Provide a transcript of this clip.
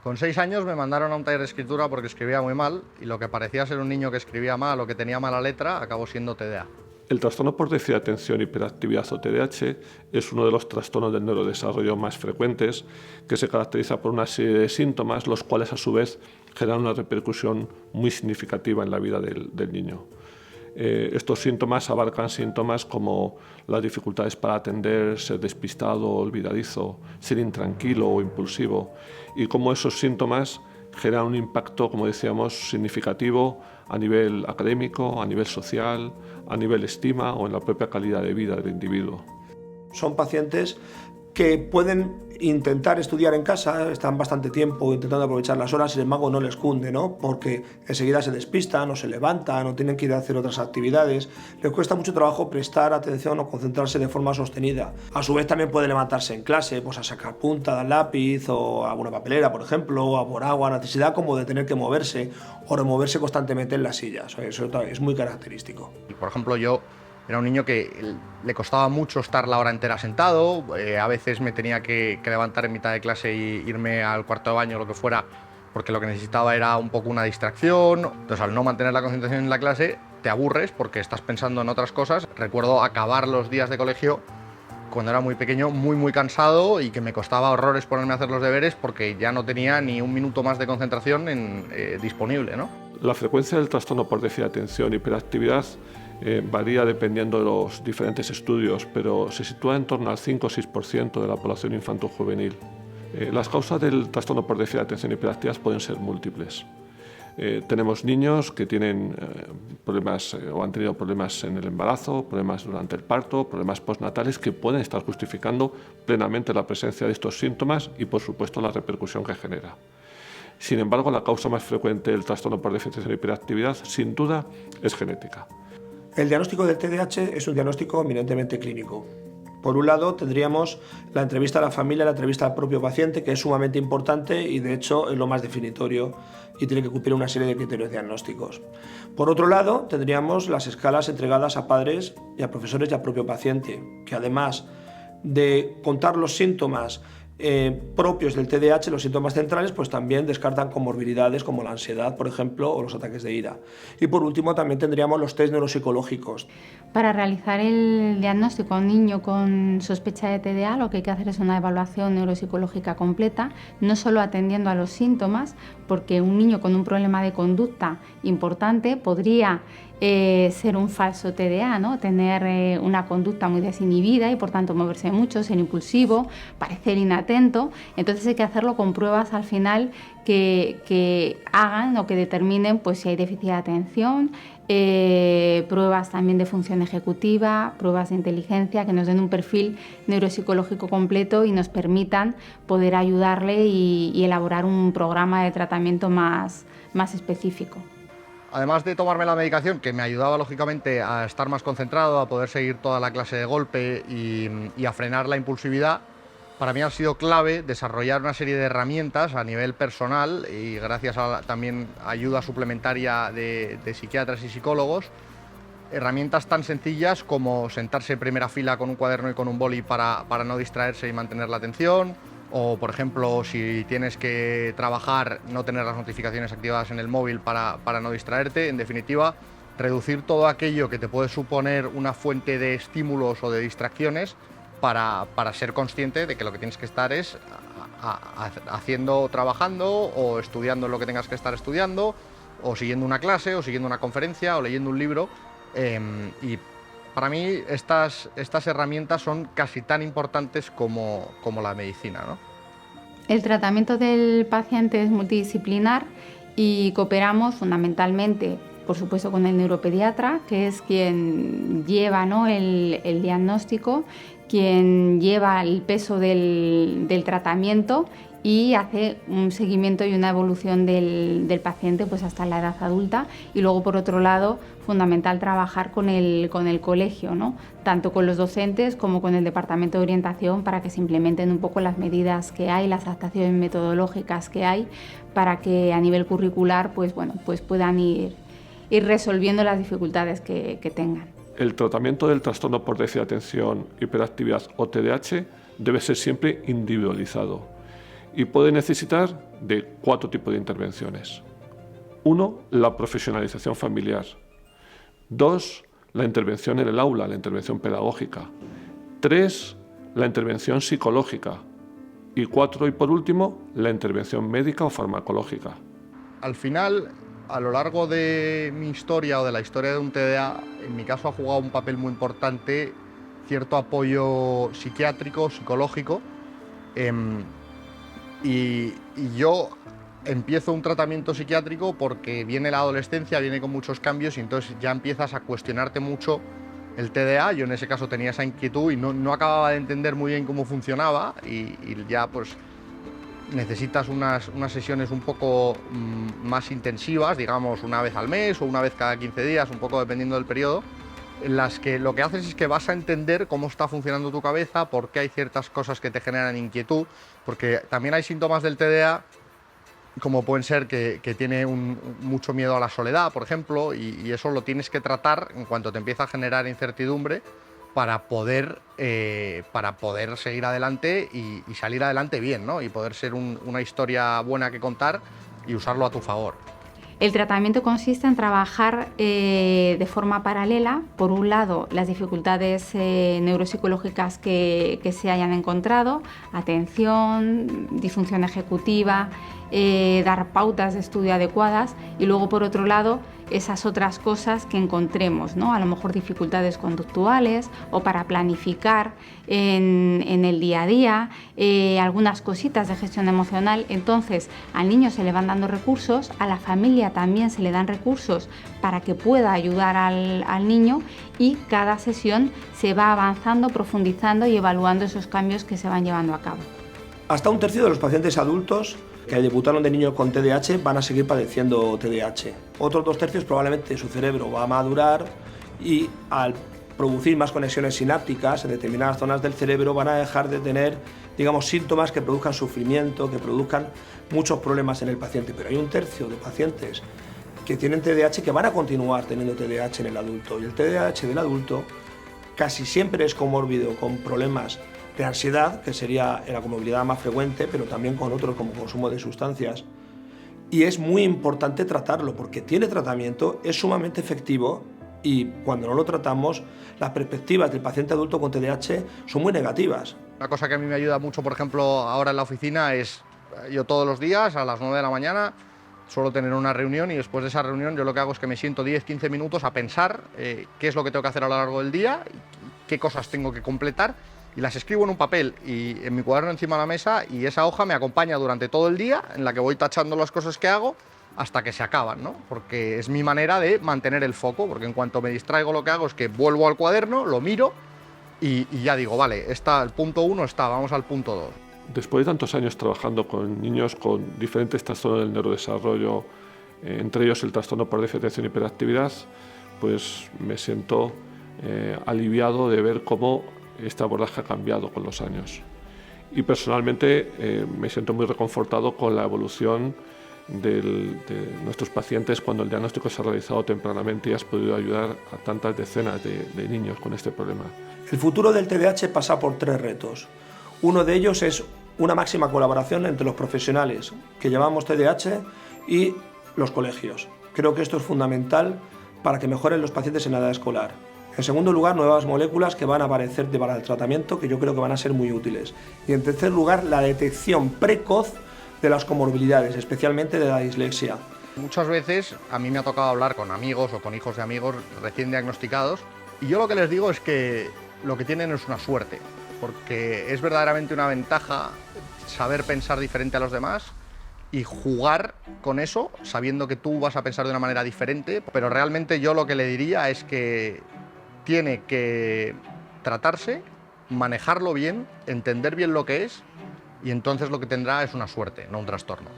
Con 6 años me mandaron a un taller de escritura porque escribía muy mal y lo que parecía ser un niño que escribía mal o que tenía mala letra acabó siendo TDA. El trastorno por déficit de atención, hiperactividad o TDAH es uno de los trastornos del neurodesarrollo más frecuentes que se caracteriza por una serie de síntomas, los cuales a su vez generan una repercusión muy significativa en la vida del niño. Estos síntomas abarcan síntomas como las dificultades para atender, ser despistado, olvidadizo, ser intranquilo o impulsivo, y cómo esos síntomas generan un impacto, como decíamos, significativo a nivel académico, a nivel social, a nivel estima o en la propia calidad de vida del individuo. Son pacientes que pueden intentar estudiar en casa, están bastante tiempo intentando aprovechar las horas, sin embargo no les cunde, ¿no? Porque enseguida se despistan o se levantan o tienen que ir a hacer otras actividades. Les cuesta mucho trabajo prestar atención o concentrarse de forma sostenida. A su vez también puede levantarse en clase, pues a sacar punta del lápiz o a una papelera, por ejemplo, o a por agua, necesidad como de tener que moverse o removerse constantemente en las sillas. Eso es muy característico. Y por ejemplo, yo era un niño que le costaba mucho estar la hora entera sentado, a veces me tenía que levantar en mitad de clase e irme al cuarto de baño o lo que fuera, porque lo que necesitaba era un poco una distracción. Entonces, al no mantener la concentración en la clase, te aburres porque estás pensando en otras cosas. Recuerdo acabar los días de colegio cuando era muy pequeño, muy cansado y que me costaba horrores ponerme a hacer los deberes porque ya no tenía ni un minuto más de concentración disponible, ¿no? La frecuencia del trastorno por déficit de atención y hiperactividad varía dependiendo de los diferentes estudios, pero se sitúa en torno al 5 o 6% de la población infanto-juvenil. Las causas del trastorno por déficit de atención y hiperactividad pueden ser múltiples. Tenemos niños que tienen problemas o han tenido problemas en el embarazo, problemas durante el parto, problemas postnatales que pueden estar justificando plenamente la presencia de estos síntomas y, por supuesto, la repercusión que genera. Sin embargo, la causa más frecuente del trastorno por déficit de atención y hiperactividad, sin duda, es genética. El diagnóstico del TDAH es un diagnóstico eminentemente clínico. Por un lado, tendríamos la entrevista a la familia, la entrevista al propio paciente, que es sumamente importante y, de hecho, es lo más definitorio y tiene que cumplir una serie de criterios diagnósticos. Por otro lado, tendríamos las escalas entregadas a padres y a profesores y al propio paciente, que además de contar los síntomas propios del TDAH, los síntomas centrales, pues también descartan comorbilidades como la ansiedad, por ejemplo, o los ataques de ira. Y por último también tendríamos los test neuropsicológicos. Para realizar el diagnóstico a un niño con sospecha de TDA, lo que hay que hacer es una evaluación neuropsicológica completa, no solo atendiendo a los síntomas, porque un niño con un problema de conducta importante podría ser un falso TDA, ¿no? Tener una conducta muy desinhibida y por tanto moverse mucho, ser impulsivo, parecer inatento. Entonces hay que hacerlo con pruebas al final que hagan o que determinen pues, si hay déficit de atención, pruebas también de función ejecutiva, pruebas de inteligencia que nos den un perfil neuropsicológico completo y nos permitan poder ayudarle y elaborar un programa de tratamiento más específico. Además de tomarme la medicación, que me ayudaba lógicamente a estar más concentrado, a poder seguir toda la clase de golpe y a frenar la impulsividad, para mí ha sido clave desarrollar una serie de herramientas a nivel personal y gracias a también ayuda suplementaria de psiquiatras y psicólogos, herramientas tan sencillas como sentarse en primera fila con un cuaderno y con un boli para no distraerse y mantener la atención, o por ejemplo si tienes que trabajar no tener las notificaciones activadas en el móvil para no distraerte. En definitiva, reducir todo aquello que te puede suponer una fuente de estímulos o de distracciones para ser consciente de que lo que tienes que estar es haciendo, trabajando o estudiando lo que tengas que estar estudiando, o siguiendo una clase o siguiendo una conferencia o leyendo un libro. Y para mí estas herramientas son casi tan importantes como la medicina, ¿no? El tratamiento del paciente es multidisciplinar y cooperamos fundamentalmente, por supuesto, con el neuropediatra, que es quien lleva, ¿no?, el diagnóstico, quien lleva el peso del tratamiento y hace un seguimiento y una evolución del paciente pues hasta la edad adulta. Y luego, por otro lado, fundamental trabajar con el colegio, ¿no?, tanto con los docentes como con el departamento de orientación, para que se implementen un poco las medidas que hay, las adaptaciones metodológicas que hay, para que a nivel curricular pues puedan ir resolviendo las dificultades que tengan. El tratamiento del trastorno por déficit de atención, hiperactividad o TDAH debe ser siempre individualizado. y puede necesitar de 4 tipos de intervenciones. 1, la profesionalización familiar. 2, la intervención en el aula, la intervención pedagógica. 3, la intervención psicológica. Y 4, y por último, la intervención médica o farmacológica. Al final, a lo largo de mi historia o de la historia de un TDA, en mi caso ha jugado un papel muy importante cierto apoyo psiquiátrico, psicológico, y yo empiezo un tratamiento psiquiátrico porque viene la adolescencia, viene con muchos cambios y entonces ya empiezas a cuestionarte mucho el TDA. Yo en ese caso tenía esa inquietud y no acababa de entender muy bien cómo funcionaba y ya pues necesitas unas sesiones un poco más intensivas, digamos una vez al mes o una vez cada 15 días, un poco dependiendo del periodo, en las que lo que haces es que vas a entender cómo está funcionando tu cabeza, por qué hay ciertas cosas que te generan inquietud, porque también hay síntomas del TDA como pueden ser que tiene mucho miedo a la soledad, por ejemplo, y eso lo tienes que tratar en cuanto te empieza a generar incertidumbre para poder seguir adelante y salir adelante bien, ¿no? Y poder ser una historia buena que contar y usarlo a tu favor. El tratamiento consiste en trabajar de forma paralela, por un lado, las dificultades neuropsicológicas que se hayan encontrado, atención, disfunción ejecutiva, dar pautas de estudio adecuadas y luego, por otro lado, esas otras cosas que encontremos, ¿no? A lo mejor dificultades conductuales o para planificar en el día a día, algunas cositas de gestión emocional. Entonces, al niño se le van dando recursos, a la familia también se le dan recursos para que pueda ayudar al niño y cada sesión se va avanzando, profundizando y evaluando esos cambios que se van llevando a cabo. Hasta 1/3 de los pacientes adultos que debutaron de niños con TDAH van a seguir padeciendo TDAH. Otros 2/3 probablemente su cerebro va a madurar y al producir más conexiones sinápticas en determinadas zonas del cerebro van a dejar de tener, digamos, síntomas que produzcan sufrimiento, que produzcan muchos problemas en el paciente. Pero hay 1/3 de pacientes que tienen TDAH que van a continuar teniendo TDAH en el adulto, y el TDAH del adulto casi siempre es comórbido con problemas de ansiedad, que sería la comorbilidad más frecuente, pero también con otros como consumo de sustancias. Y es muy importante tratarlo porque tiene tratamiento, es sumamente efectivo y cuando no lo tratamos, las perspectivas del paciente adulto con TDAH son muy negativas. Una cosa que a mí me ayuda mucho, por ejemplo, ahora en la oficina es, yo todos los días a las 9 de la mañana suelo tener una reunión y después de esa reunión yo lo que hago es que me siento 10-15 minutos a pensar qué es lo que tengo que hacer a lo largo del día, qué cosas tengo que completar, y las escribo en un papel y en mi cuaderno encima de la mesa, y esa hoja me acompaña durante todo el día en la que voy tachando las cosas que hago hasta que se acaban, ¿no? Porque es mi manera de mantener el foco, porque en cuanto me distraigo lo que hago es que vuelvo al cuaderno, lo miro y ya digo, vale, el punto 1 está, vamos al punto 2. Después de tantos años trabajando con niños con diferentes trastornos del neurodesarrollo, entre ellos el trastorno por déficit de atención y hiperactividad, pues me siento aliviado de ver cómo este abordaje ha cambiado con los años. Y personalmente me siento muy reconfortado con la evolución de nuestros pacientes cuando el diagnóstico se ha realizado tempranamente y has podido ayudar a tantas decenas de niños con este problema. El futuro del TDAH pasa por 3 retos. Uno de ellos es una máxima colaboración entre los profesionales que llevamos TDAH y los colegios. Creo que esto es fundamental para que mejoren los pacientes en la edad escolar. En segundo lugar, nuevas moléculas que van a aparecer para el tratamiento, que yo creo que van a ser muy útiles. Y en tercer lugar, la detección precoz de las comorbilidades, especialmente de la dislexia. Muchas veces a mí me ha tocado hablar con amigos o con hijos de amigos recién diagnosticados, y yo lo que les digo es que lo que tienen es una suerte, porque es verdaderamente una ventaja saber pensar diferente a los demás y jugar con eso, sabiendo que tú vas a pensar de una manera diferente. Pero realmente yo lo que le diría es que tiene que tratarse, manejarlo bien, entender bien lo que es, y entonces lo que tendrá es una suerte, no un trastorno.